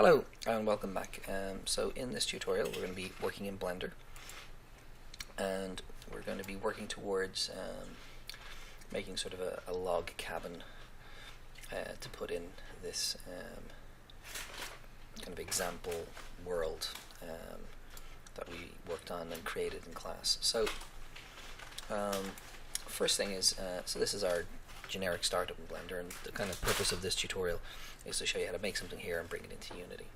Hello and welcome back. So in this tutorial we're going to be working in Blender, and we're going to be working towards making sort of a log cabin to put in this kind of example world that we worked on and created in class. So first thing is, so this is our generic startup in Blender, and the kind of purpose of this tutorial is to show you how to make something here and bring it into Unity.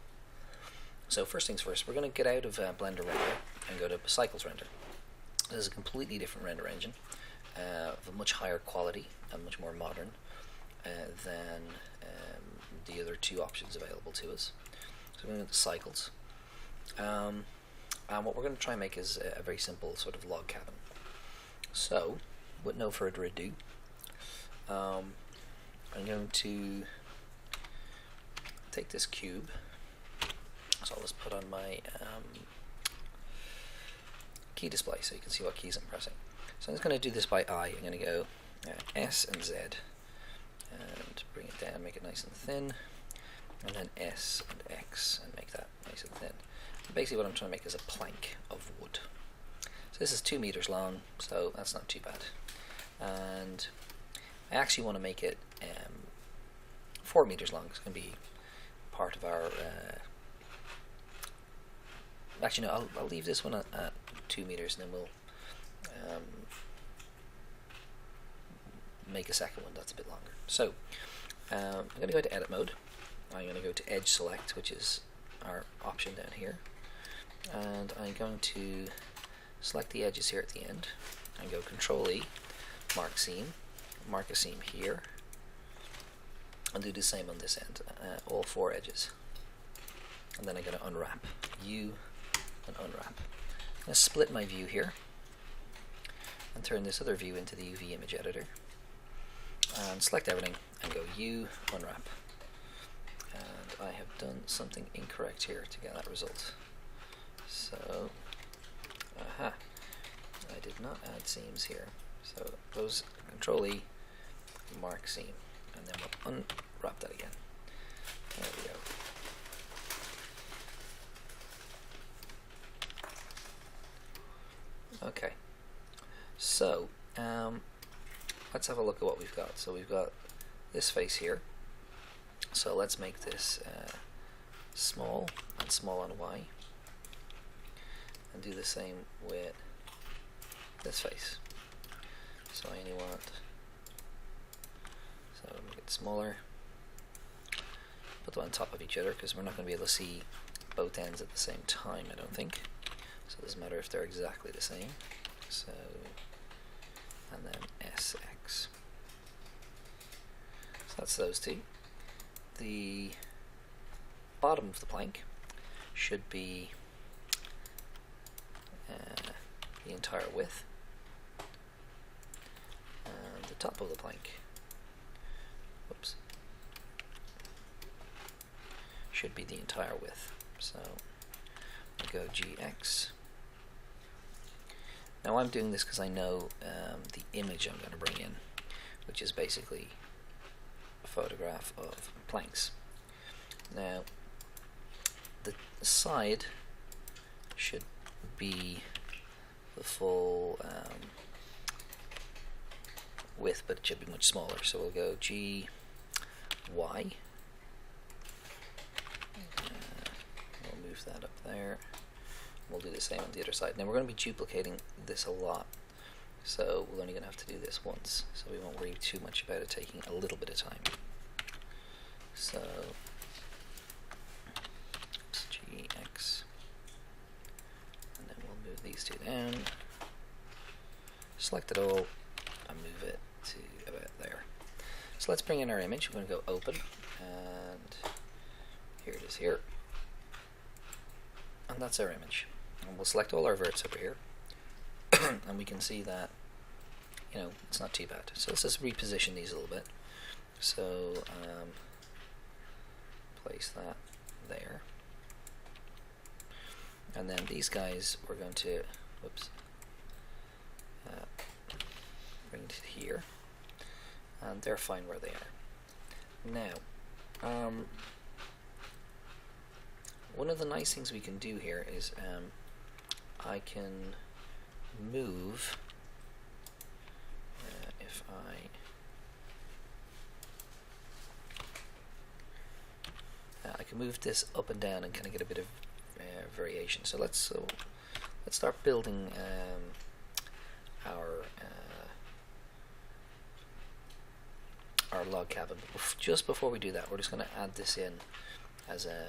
So first things first, we're going to get out of Blender Render and go to Cycles Render. This is a completely different render engine, of a much higher quality and much more modern than the other two options available to us. So we're going to Cycles. And what we're going to try and make is a very simple sort of log cabin. So, with no further ado, I'm going to take this cube, so I'll just put on my key display so you can see what keys I'm pressing. So I'm just going to do this by eye. I'm going to go S and Z and bring it down, make it nice and thin, and then S and X and make that nice and thin. And basically what I'm trying to make is a plank of wood. So this is 2 meters long, so that's not too bad. And I actually want to make it 4 meters long. It's going to be part of our actually no, I'll leave this one at 2 meters, and then we'll make a second one that's a bit longer. So I'm going to go to edit mode. I'm going to go to edge select, which is our option down here, and I'm going to select the edges here at the end and go Control E, mark seam, mark a seam here, and do the same on this end, all 4 edges. And then I'm going to unwrap U and unwrap. I'm going to split my view here and turn this other view into the UV image editor, and select everything and go U, unwrap. And I have done something incorrect here to get that result. So, aha, I did not add seams here. So goes Control E, mark seam, and then we'll unwrap that again. There we go. Okay, so let's have a look at what we've got. So we've got this face here. So let's make this small and small on Y, and do the same with this face. So I only want, so make it smaller, put them on top of each other because we're not going to be able to see both ends at the same time, I don't think. So it doesn't matter if they're exactly the same. So, and then SX. So that's those two. The bottom of the plank should be the entire width. The top of the plank, whoops, should be the entire width. So I go GX. Now I'm doing this because I know the image I'm going to bring in, which is basically a photograph of planks. Now the side should be the full width, but it should be much smaller. So we'll go GY. We'll move that up there. We'll do the same on the other side. Now we're going to be duplicating this a lot, so we're only going to have to do this once, so we won't worry too much about it taking a little bit of time. So GX, and then we'll move these two down, select it all, and move it to about there. So let's bring in our image. We're going to go open, and here it is here, and that's our image. And we'll select all our verts over here, and we can see that, you know, it's not too bad. So let's just reposition these a little bit. So place that there, and then these guys we're going to, whoops, bring it here, and they're fine where they are. Now one of the nice things we can do here is I can move, if I can move this up and down and kind of get a bit of variation. So let's start building our log cabin. But just before we do that, we're just going to add this in as a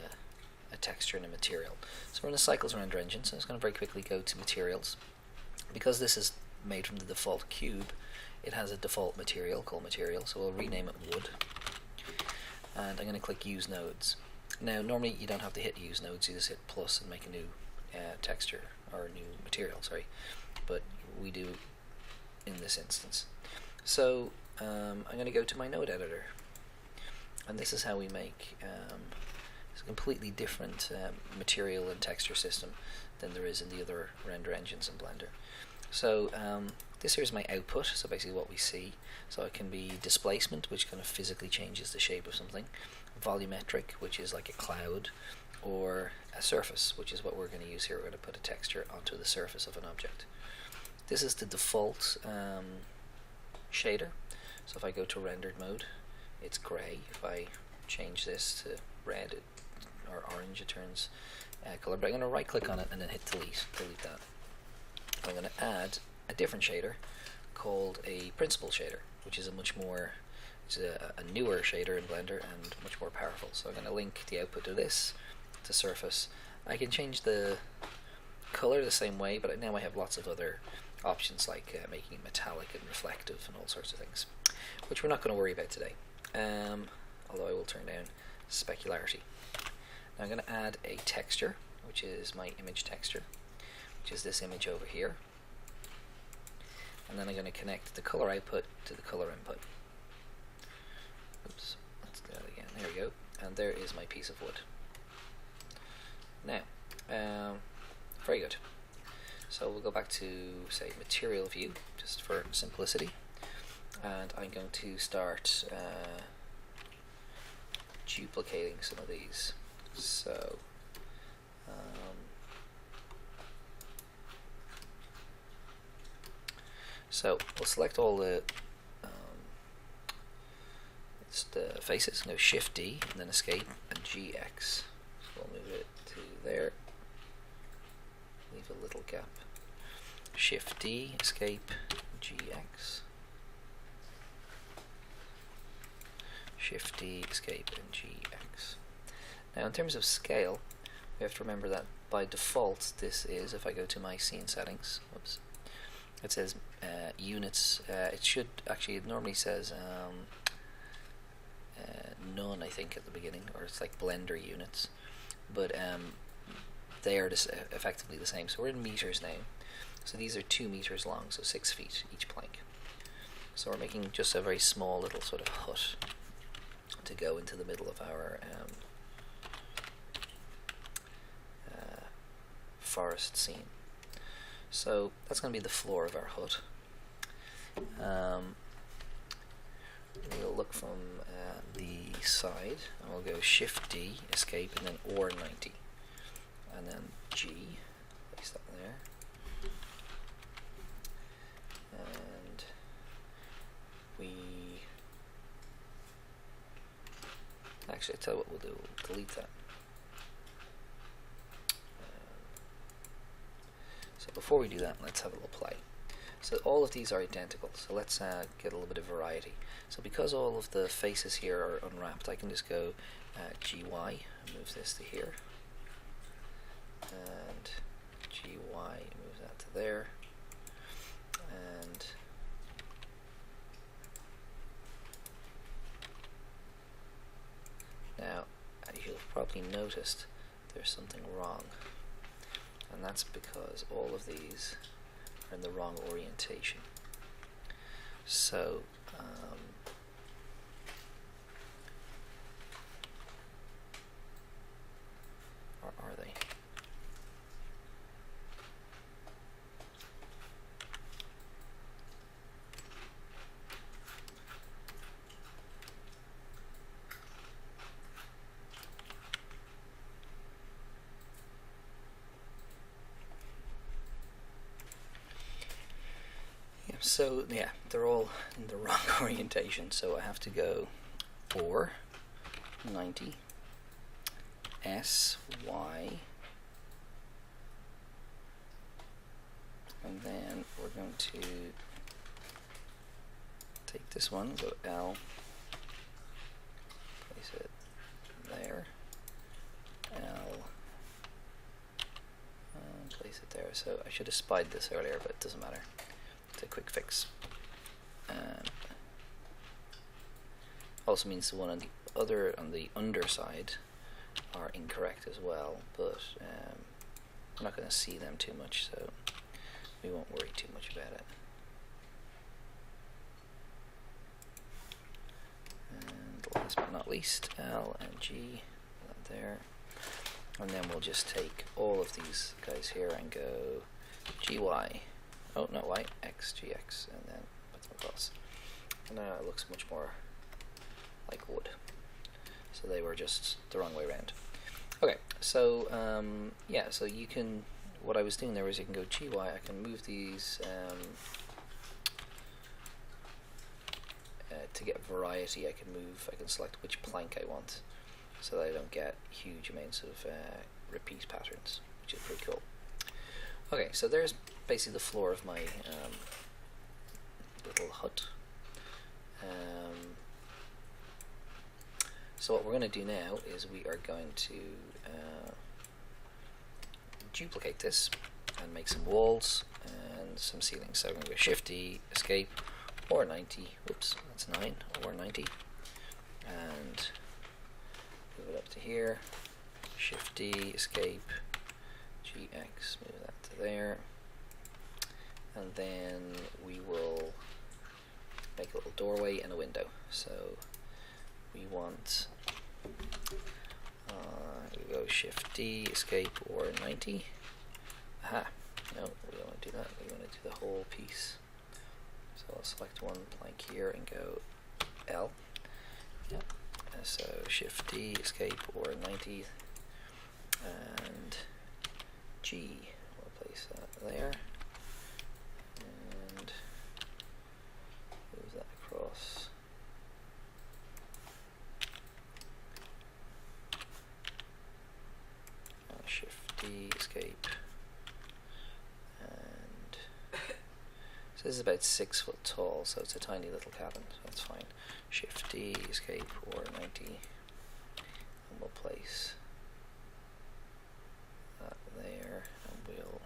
texture and a material. So we're in the Cycles render engine, so I'm just going to very quickly go to materials. Because this is made from the default cube, it has a default material called material, so we'll rename it wood. And I'm going to click use nodes. Now normally you don't have to hit use nodes, you just hit plus and make a new texture, or a new material, sorry, but we do in this instance. So I'm going to go to my node editor, and this is how we make it's a completely different material and texture system than there is in the other render engines in Blender. So this here is my output, so basically what we see. So it can be displacement, which kind of physically changes the shape of something, volumetric, which is like a cloud, or a surface, which is what we're going to use here. We're going to put a texture onto the surface of an object. This is the default shader. So if I go to rendered mode, it's gray. If I change this to red or orange, it turns color. But I'm going to right click on it and then hit delete that. I'm going to add a different shader called a principal shader, which is a much more, it's a newer shader in Blender and much more powerful. So I'm going to link the output to this, to surface. I can change the color the same way, but now I have lots of other options like making it metallic and reflective and all sorts of things, which we're not going to worry about today, although I will turn down specularity. Now I'm going to add a texture, which is my image texture, which is this image over here, and then I'm going to connect the color output to the color input. Oops, let's do that again. There we go, and there is my piece of wood. Now, very good. So we'll go back to, say, material view, just for simplicity, and I'm going to start duplicating some of these. So we'll select all the faces, and go Shift D, and then Escape, and GX. So we'll move it to there. Leave a little gap. Shift D, Escape, GX. Shift D, Escape, and GX. Now in terms of scale, we have to remember that by default this is, if I go to my scene settings, whoops, it says units. It should actually, it normally says none, I think, at the beginning, or it's like Blender units, but they are effectively the same. So we're in meters now. So these are 2 meters long, so 6 feet each plank. So we're making just a very small little sort of hut to go into the middle of our forest scene. So that's going to be the floor of our hut. We'll look from the side, and we'll go Shift D, Escape, and then OR 90, and then G, place that there, and we actually, I'll tell you what we'll do, we'll delete that. So before we do that, let's have a little play. So all of these are identical, so let's get a little bit of variety. So because all of the faces here are unwrapped, I can just go GY, and move this to here, and GY, move that to there, and now you'll probably noticed there's something wrong, and that's because all of these are in the wrong orientation. So or are they? So yeah, they're all in the wrong orientation, so I have to go 4, 90, S, Y, and then we're going to take this one, go L, place it there, L, and place it there. So I should have spied this earlier, but it doesn't matter. It's a quick fix. Also means the one on the underside are incorrect as well, but we're not going to see them too much, so we won't worry too much about it. And last but not least, L and G, that there. And then we'll just take all of these guys here and go GY. Oh, not Y, X, GX, and then put them across. And now it looks much more like wood. So they were just the wrong way around. Okay, so yeah, so you can, what I was doing there was you can go GY, I can move these to get variety. I can select which plank I want, so that I don't get huge amounts of repeat patterns, which is pretty cool. Okay, so there's basically the floor of my little hut. So what we're going to do now is we are going to duplicate this and make some walls and some ceilings. So I'm going to go Shift D, Escape, or 90. Whoops, that's 9, or 90, and move it up to here. Shift D, Escape, GX, move that to there, and then we will make a little doorway and a window. So we want we go Shift D, Escape, or 90. Aha, no, we don't want to do that, we want to do the whole piece. So I'll select one plank here and go L. Yep. So Shift D, Escape, or 90, and G, we'll place that there, and move that across. Shift D, Escape, and so this is about 6 foot tall, so it's a tiny little cabin, so that's fine. Shift D, Escape, or 90, and we'll place that there, and we'll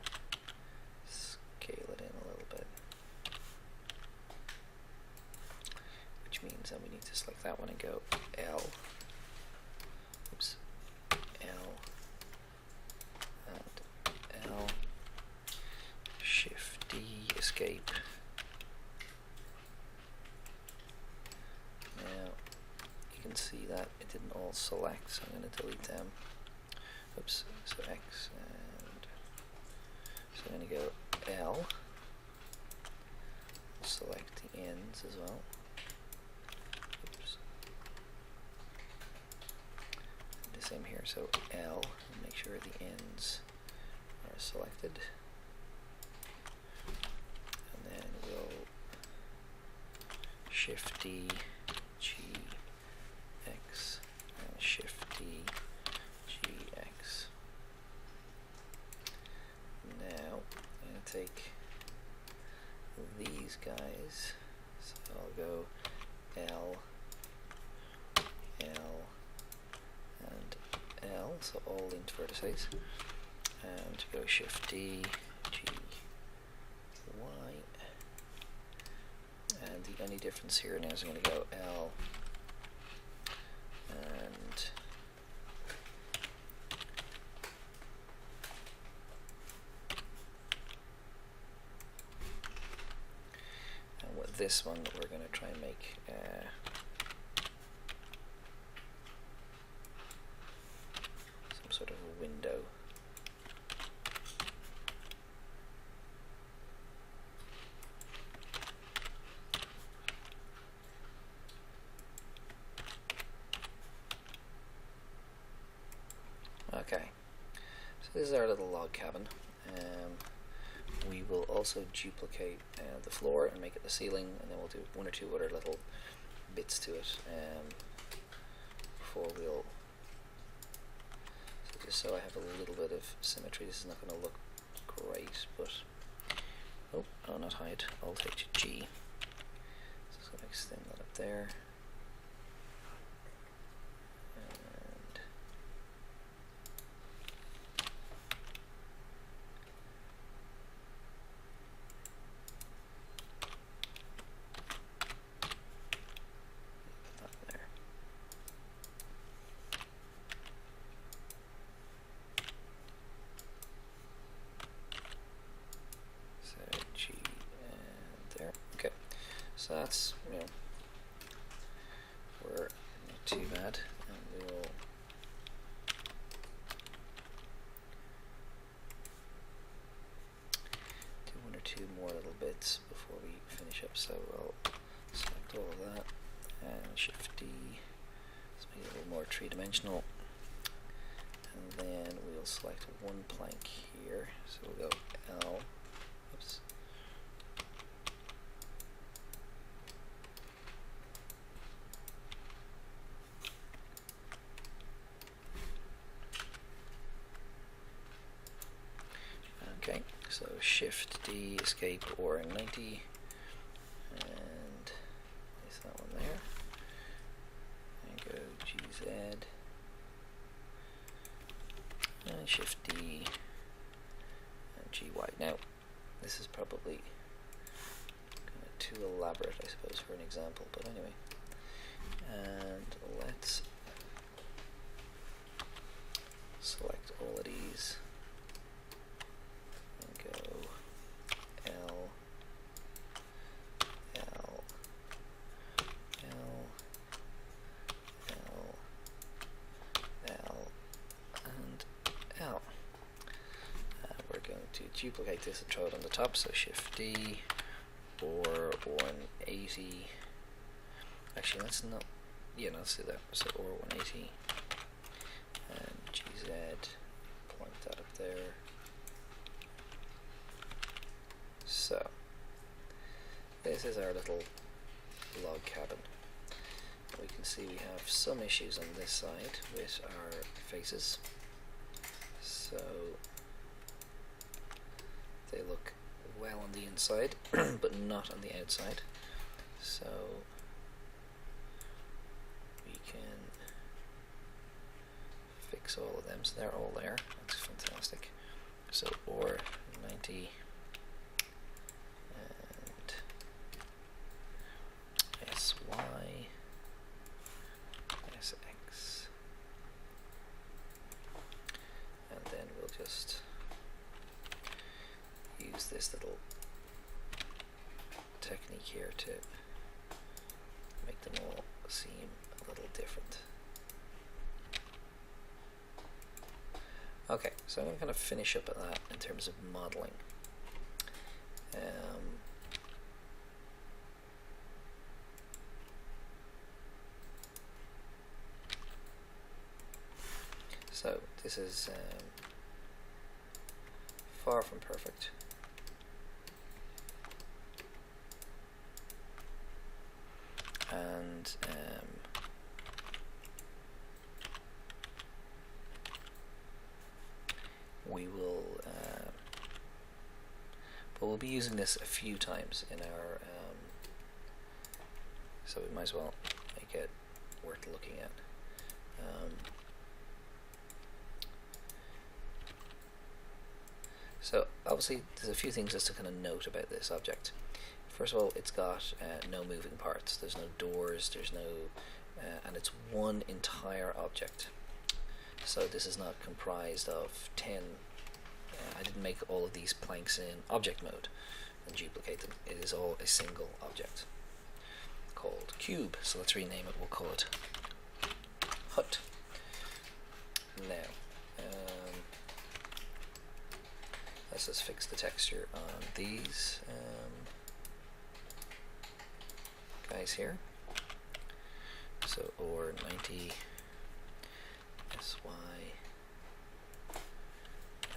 scale it in a little bit, which means then we need to select that one and go L, oops, L, and L, Shift D, Escape. Now you can see that it didn't all select, so I'm going to delete them. Oops, so X, and so I'm going to go L, select the ends as well. Oops. The same here, so L, and make sure the ends are selected. And then we'll Shift D, G, X, and Shift D, G, X. Now I'm going to take these guys, so I'll go L, L, and L, so all linked vertices, and go Shift D, G, Y, and the only difference here now is I'm going to go L, and with this one we're going to try and make some sort of a window. Okay, so this is our little log cabin. we will also duplicate the floor and make it the ceiling, and then we'll do one or two other little bits to it before we'll, so just so I have a little bit of symmetry. This is not going to look great, but oh, no, not hide, Alt H G. So just going to extend that up there. So that's, we're not too bad, and we will do one or two more little bits before we finish up. So we'll select all of that and Shift D, let's make it a little more three-dimensional, and then we'll select one plank here. So we'll go L, oops. Okay, so Shift D, escape ORing 90, and place that one there, and go GZ, and Shift D, and GY. Now, this is probably kind of too elaborate, I suppose, for an example, but anyway, and let's select all of these. Duplicate this and throw it on the top, so Shift D, or 180. Actually, let's not, let's do that. So or 180, and GZ, point that up there. So this is our little log cabin. We can see we have some issues on this side with our faces. So they look well on the inside, but not on the outside. So we can fix all of them. So they're all there. That's fantastic. So or 90 and SY, SX, and then we'll just use this little technique here to make them all seem a little different. Okay, so I'm going to kind of finish up at that in terms of modeling. So this is far from perfect. And we will, but we'll be using this a few times in our, so we might as well make it worth looking at. So obviously there's a few things just to kind of note about this object. First of all, it's got no moving parts. There's no doors, there's no, and it's one entire object. So this is not comprised of 10. I didn't make all of these planks in object mode and duplicate them. It is all a single object called cube. So let's rename it. We'll call it hut. Now, let's just fix the texture on these guys here. So or 90 SY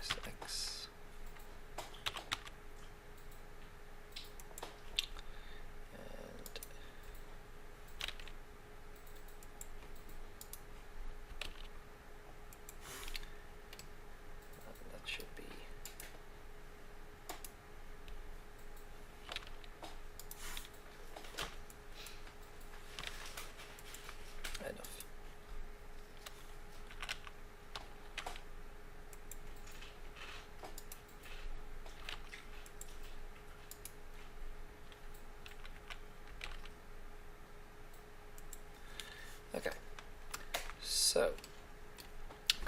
SX,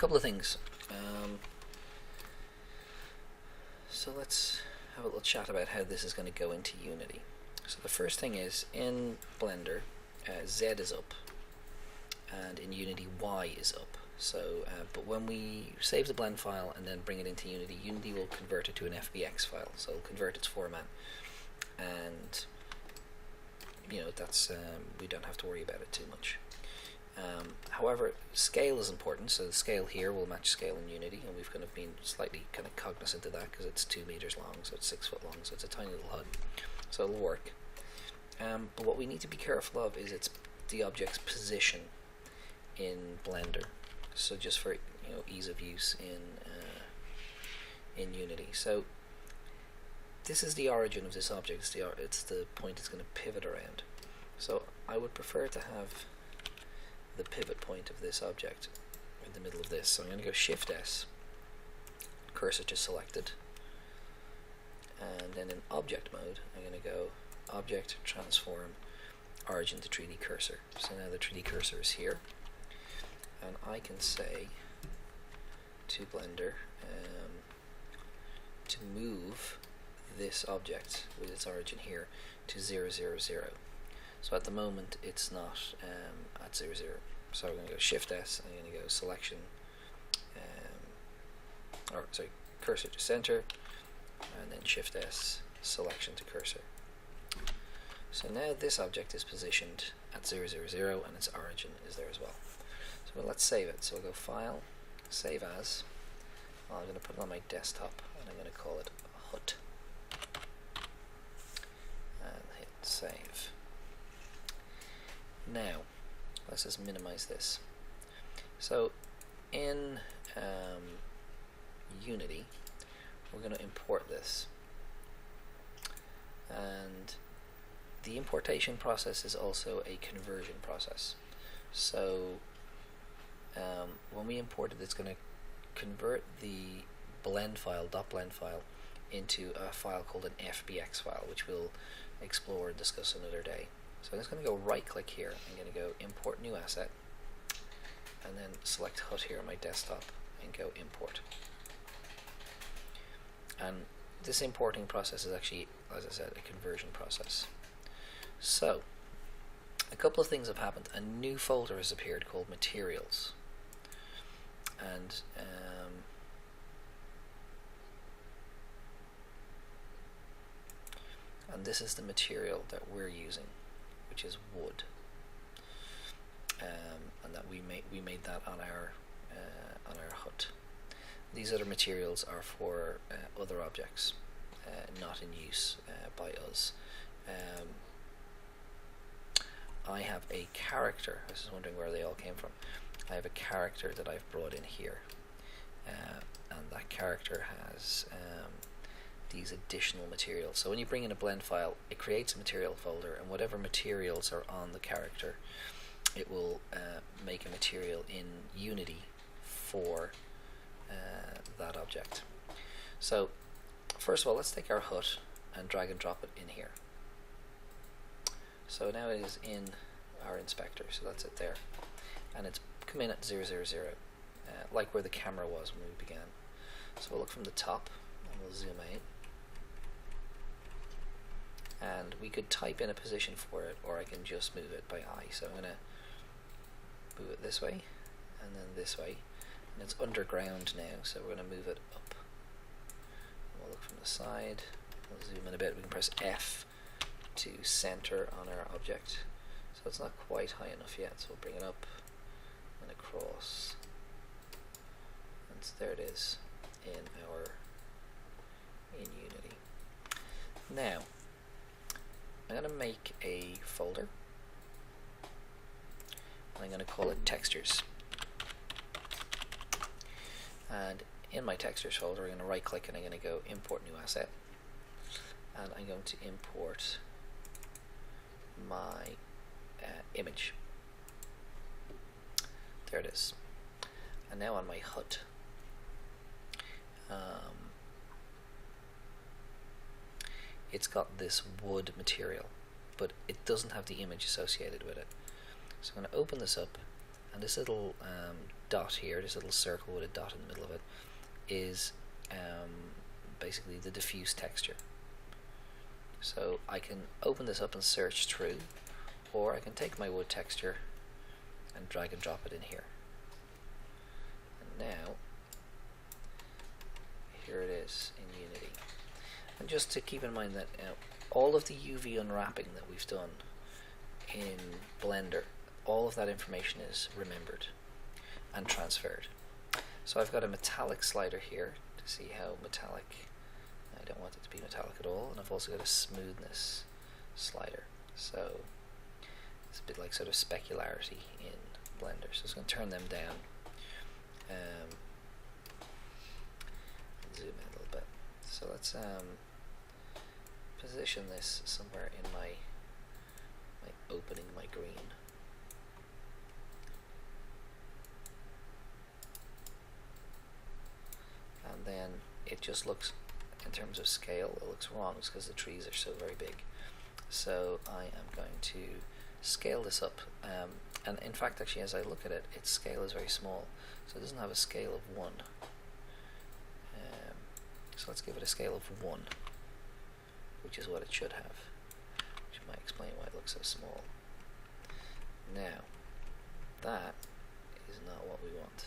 couple of things. So let's have a little chat about how this is going to go into Unity. So the first thing is, in Blender, Z is up, and in Unity Y is up. So, but when we save the blend file and then bring it into Unity, Unity will convert it to an FBX file. So it'll convert its format, and that's we don't have to worry about it too much. However, scale is important, so the scale here will match scale in Unity, and we've kind of been slightly kind of cognizant of that because it's 2 meters long, so it's 6 foot long, so it's a tiny little HUD, so it'll work. But what we need to be careful of is the object's position in Blender. So just for ease of use in Unity. So this is the origin of this object. It's the point it's going to pivot around. So I would prefer to have the pivot point of this object in the middle of this. So I'm going to go Shift S, cursor to selected, and then in object mode I'm going to go Object, Transform, Origin to 3D Cursor. So now the 3D cursor is here, and I can say to Blender to move this object with its origin here to 0, 0, 0. So at the moment it's not at 0, 0. So I'm going to go Shift S, I'm going to go Selection, Cursor to Center, and then Shift S, Selection to Cursor. So now this object is positioned at 0, 0, 0, and its origin is there as well. So let's save it. So we'll go File, Save As. I'm going to put it on my desktop, and I'm going to call it HUT. And hit Save. Now, let's just minimize this. So in Unity, we're going to import this. And the importation process is also a conversion process. So when we import it, it's going to convert the blend file, .blend file, into a file called an FBX file, which we'll explore and discuss another day. So I'm just going to go right click here. I'm going to go Import New Asset, and then select HUT here on my desktop and go Import. And this importing process is actually, as I said, a conversion process. So a couple of things have happened. A new folder has appeared called Materials, and this is the material that we're using, which is wood, and that we made that on our HUT. These other materials are for other objects, not in use by us. I have a character. I was just wondering where they all came from. I have a character that I've brought in here, and that character has these additional materials. So when you bring in a blend file, it creates a material folder, and whatever materials are on the character, it will make a material in Unity for that object. So first of all, let's take our HUT and drag and drop it in here. So now it is in our inspector, so that's it there, and it's come in at 0, 0, 0, like where the camera was when we began. So we'll look from the top and we'll zoom out, and we could type in a position for it, or I can just move it by eye. So I'm going to move it this way and then this way, and it's underground now, so we're going to move it up. We'll look from the side, we'll zoom in a bit, we can press F to center on our object. So it's not quite high enough yet, so we'll bring it up and across, and so there it is in Unity. Now I'm going to make a folder, and I'm going to call it Textures, and in my Textures folder I'm going to right click and I'm going to go Import New Asset, and I'm going to import my image. There it is. And now on my HUT, it's got this wood material, but it doesn't have the image associated with it. So I'm going to open this up, and this little dot here, this little circle with a dot in the middle of it, is basically the diffuse texture. So I can open this up and search through, or I can take my wood texture and drag and drop it in here. And now, here it is in Unity. And just to keep in mind that all of the UV unwrapping that we've done in Blender, all of that information is remembered and transferred. So I've got a metallic slider here to see how metallic. I don't want it to be metallic at all, and I've also got a smoothness slider. So it's a bit like sort of specularity in Blender. So it's going to turn them down. Zoom in a little bit. So let's position this somewhere in my opening, my green. And then it just looks, in terms of scale, it looks wrong because the trees are so very big. So I am going to scale this up, and in fact actually as I look at it, its scale is very small, so it doesn't have a scale of 1. So let's give it a scale of 1, which is what it should have, which might explain why it looks so small. Now that is not what we want.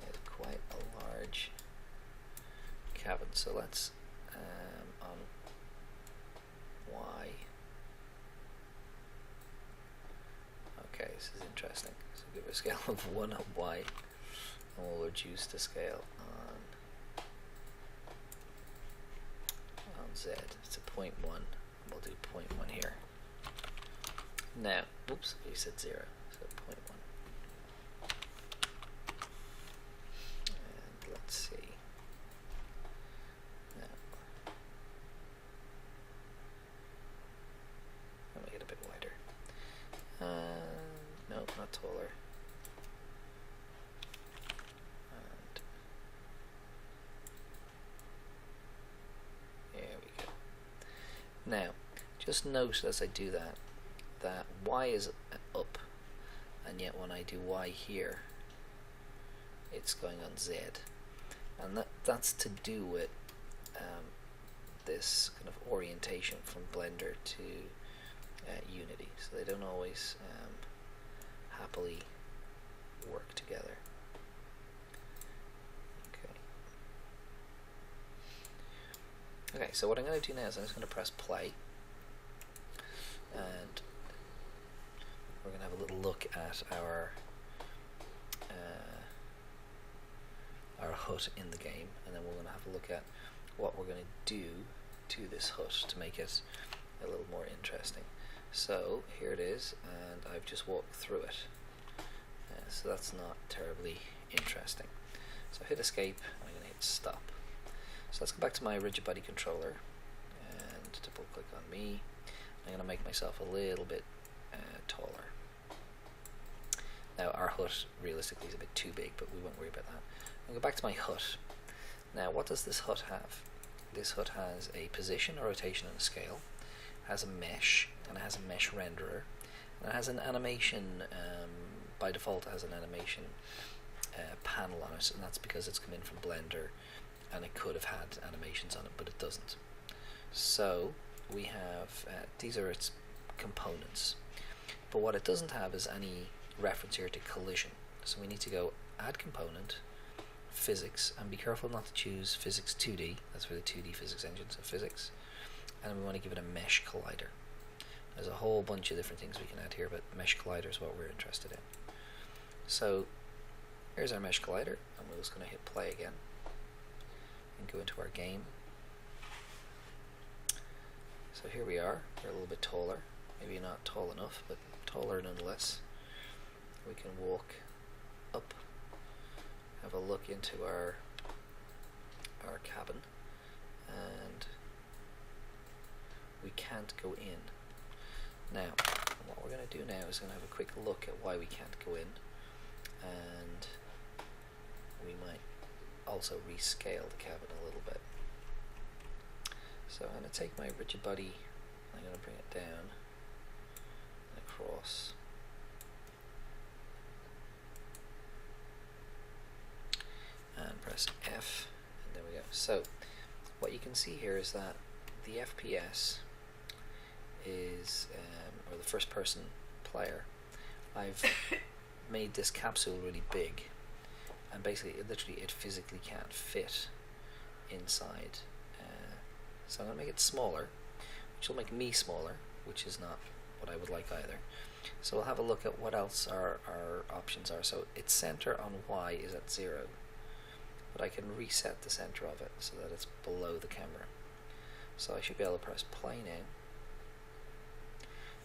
It's quite a large cabin, so let's on Y. Okay, this is interesting. So give it a scale of 1 on Y, and we'll reduce the scale on Z. It's a 0.1. We'll do 0.1 here. Now, oops, we said 0, so 0.1. And let's see. Now, I'll make it a bit wider. No, not taller. And there we go. Now, just note as I do that, that Y is up, and yet when I do Y here, it's going on Z. And that's to do with this kind of orientation from Blender to Unity. So they don't always happily work together. Okay, so what I'm going to do now is I'm just going to press play, and we're going to have a little look at our hut in the game, and then we're going to have a look at what we're going to do to this hut to make it a little more interesting. So here it is, and I've just walked through it, so that's not terribly interesting. So hit escape, and I'm going to hit stop. So let's go back to my rigid body controller and double click on me. I'm going to make myself a little bit taller. Now our hut realistically is a bit too big, but we won't worry about that. I'm going to go back to my hut. Now what does this hut have? This hut has a position, a rotation and a scale, has a mesh, and it has a mesh renderer, and it has an animation, by default it has an animation panel on it, and that's because it's come in from Blender and it could have had animations on it, but it doesn't. So we have, these are its components, but what it doesn't have is any reference here to collision. So we need to go add component, physics, and be careful not to choose physics 2D, that's for the 2D physics engine, so physics, and we want to give it a mesh collider. There's a whole bunch of different things we can add here, but mesh collider is what we're interested in. So here's our mesh collider, and we're just going to hit play again and go into our game. So here we are, we're a little bit taller, maybe not tall enough, but taller nonetheless. We can walk up, have a look into our cabin, and we can't go in. Now, what we're going to do now is going to have a quick look at why we can't go in, and we might also rescale the cabin a little bit. So I'm going to take my rigid body, I'm going to bring it down and across. So what you can see here is that the FPS is, or the first person player, I've made this capsule really big, and basically it physically can't fit inside. So I'm going to make it smaller, which will make me smaller, which is not what I would like either. So we'll have a look at what else our options are. So its center on Y is at 0, but I can reset the center of it so that it's below the camera. So I should be able to press play now.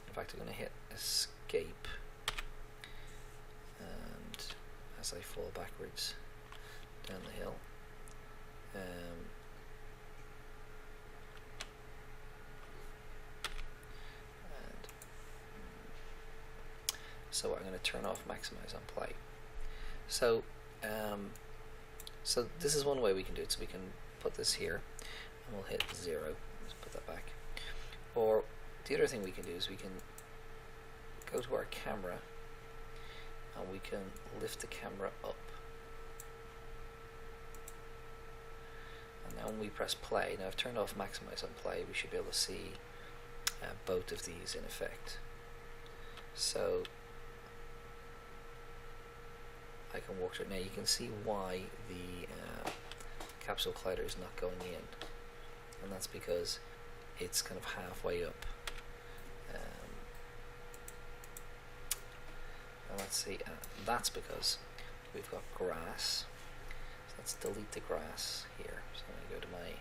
In fact, I'm going to hit escape, and as I fall backwards down the hill, so I'm going to turn off maximize on play. So so this is one way we can do it. So we can put this here and we'll hit 0. Let's put that back. Or the other thing we can do is we can go to our camera and we can lift the camera up. And now when we press play, now I've turned off maximize on play, we should be able to see both of these in effect. So I can walk through it. Now you can see why the capsule collider is not going in, and that's because it's kind of halfway up. And let's see, that's because we've got grass. So let's delete the grass here. So I'm going to go to my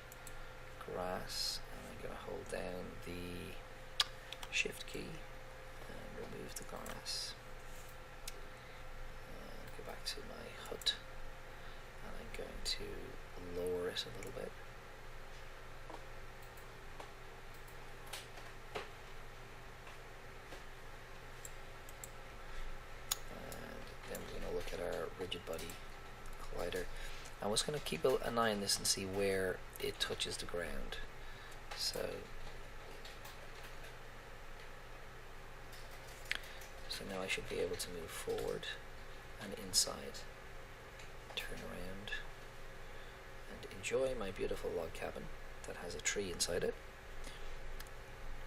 grass, and I'm going to hold down the shift key and remove the grass. Go back to my HUD, and I'm going to lower it a little bit. And then we're going to look at our rigid body collider. I'm just going to keep an eye on this and see where it touches the ground. So now I should be able to move forward and inside, turn around, and enjoy my beautiful log cabin that has a tree inside it,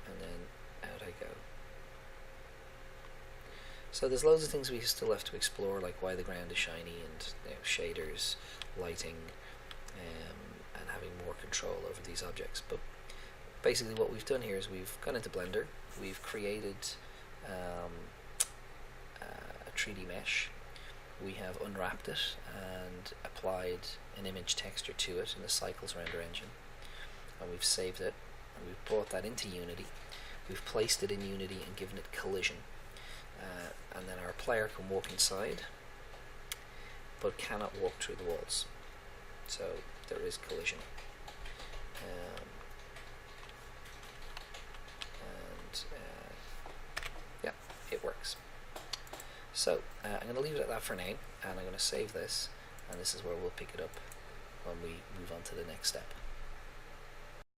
and then out I go. So there's loads of things we still have to explore, like why the ground is shiny, and shaders, lighting, and having more control over these objects. But basically what we've done here is we've gone into Blender, we've created a 3D mesh. We have unwrapped it and applied an image texture to it in the Cycles render engine, and we've saved it, and we've brought that into Unity. We've placed it in Unity and given it collision, and then our player can walk inside but cannot walk through the walls, so there is collision. Yeah, it works. So I'm going to leave it at that for now, and I'm going to save this, and this is where we'll pick it up when we move on to the next step.